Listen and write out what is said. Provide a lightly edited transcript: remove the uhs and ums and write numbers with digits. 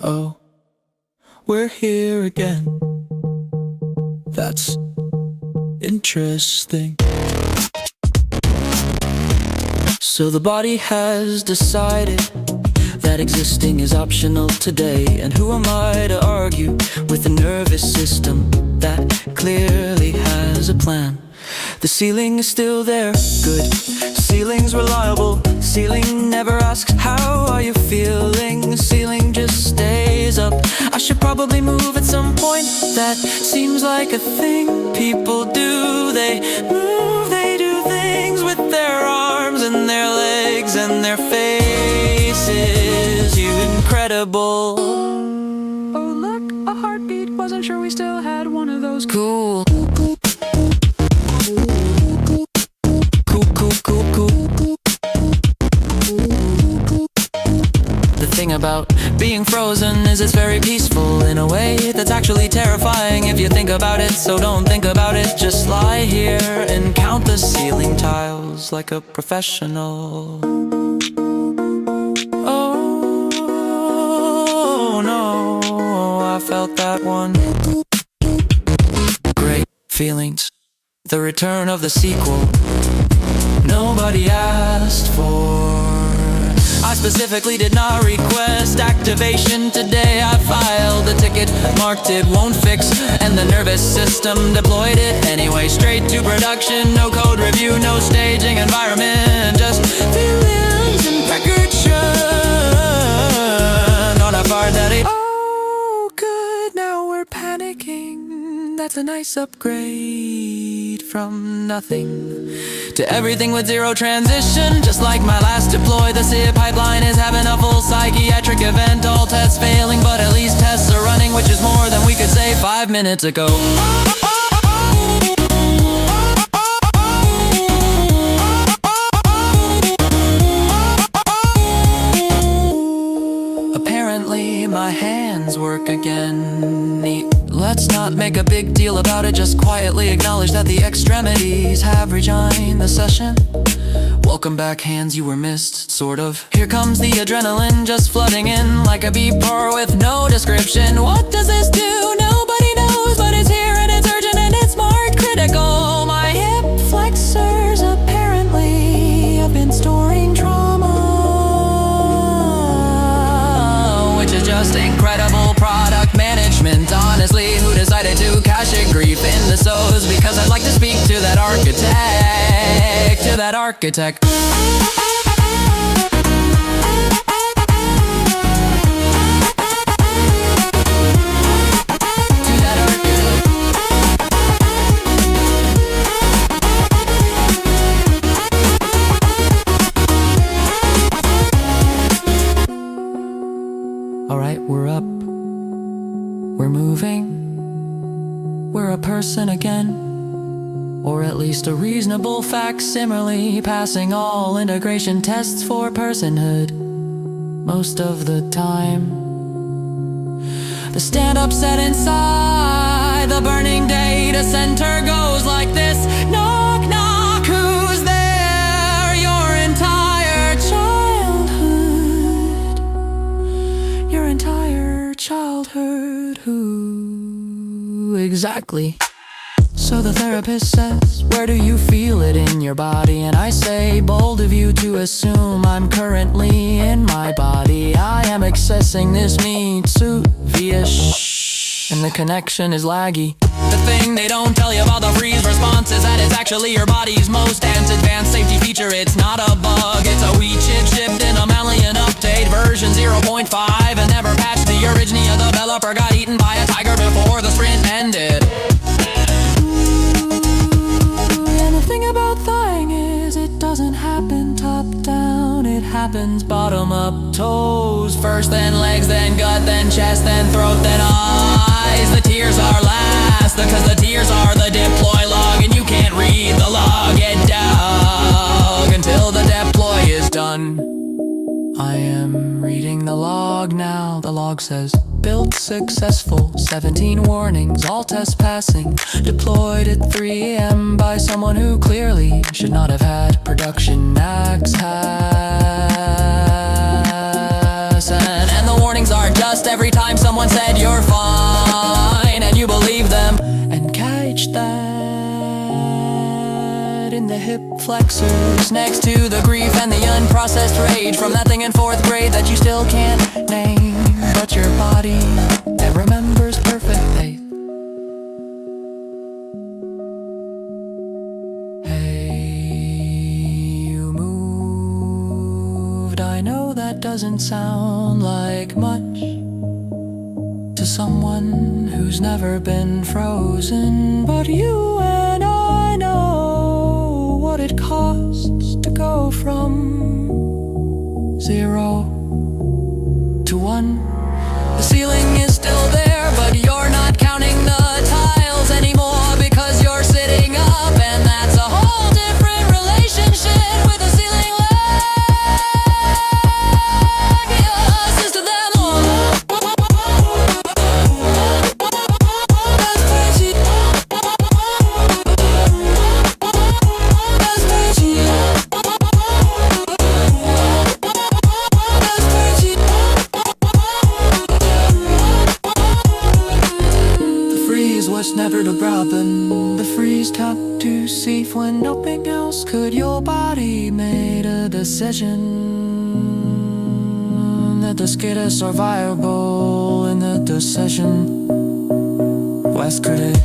Oh, we're here again. That's interesting. So the body has decided that existing is optional today. And who am I to argue with a nervous system that clearly has a plan? The ceiling is still there, good. Ceiling's reliable. Ceiling never asks, how are you feeling? Ceiling just stays up. I should probably move at some point. That seems like a thing people do. They move, they do things with their arms and their legs and their faces. You incredible. Oh look, a heartbeat. Wasn't sure we still had one of those. Cool. The thing about being frozen is it's very peaceful in a way that's actually terrifying if you think about it. So don't think about it, just lie here and count the ceiling tiles like a professional. Oh no, I felt that one. Great feelings, the return of the sequel nobody asked for. I specifically did not request activation today. I filed a ticket, marked it won't fix, and the nervous system deployed it anyway. Straight to production, no code review, no staging environment, just feelings and percussion on a far daddy. Oh good, now we're panicking. That's a nice upgrade from nothing to everything with zero transition. Just like my last deploy, the SIP pipeline is having a full psychiatric event. All tests failing, but at least tests are running, which is more than we could say 5 minutes ago. Apparently my hands work again. Neat. Let's not make a big deal about it, just quietly acknowledge that the extremities have rejoined the session. Welcome back, hands, you were missed, sort of. Here comes the adrenaline just flooding in like a beeper with no description. What does this do? Nobody knows, but it's here and it's urgent and it's marked critical. My hip flexors apparently have been storing trauma, which is just incredible product management. Honestly, who decided to cache a grief in the so's? Because I'd like to speak to that architect, to that architect. Alright, we're up. We're moving. We're a person again. Or at least a reasonable facsimile, passing all integration tests for personhood most of the time. The stand-up set inside the burning data center goes like this. Knock, knock, who's there? Your entire childhood. Your entire childhood. Who exactly? So the therapist says, where do you feel it in your body? And I say, bold of you to assume I'm currently in my body. I am accessing this meat suit via shh, and the connection is laggy. The thing they don't tell you about the freeze response is that it's actually your body's most advanced safety feature. It's not a bug, it's a wee chip shipped in a Malian update version 0.5 and never patched. The origine of the developer got eaten by a tiger before the sprint ended. The thing about thawing is it doesn't happen top down, it happens bottom up. Toes first, then legs, then gut, then chest, then throat, then eyes. The tears are last, because the tears are the deploy log, and you can't read the log. Get dug until the deploy is done. I am reading the log now. The log says, build successful, 17 warnings, all tests passing. Deployed at 3 AM by someone who clearly should not have had production access. And the warnings are just every time time someone said you're fine, and you believe them. And catch that in the hip flexors, next to the grief and the unprocessed rage from that thing in 4th grade that you still can't name. But your body, it remembers perfect faith. I know that doesn't sound like much to someone who's never been frozen, but you and I know what it costs to go from 0 to 1. The ceiling is still there, but you're not counting the tiles anymore because you're sitting up, and that's a whole different relationship with a ceiling. Was never to broaden. The freeze turned to safe when nothing else could. Your body made a decision that the skaters are viable in the decision. West could it?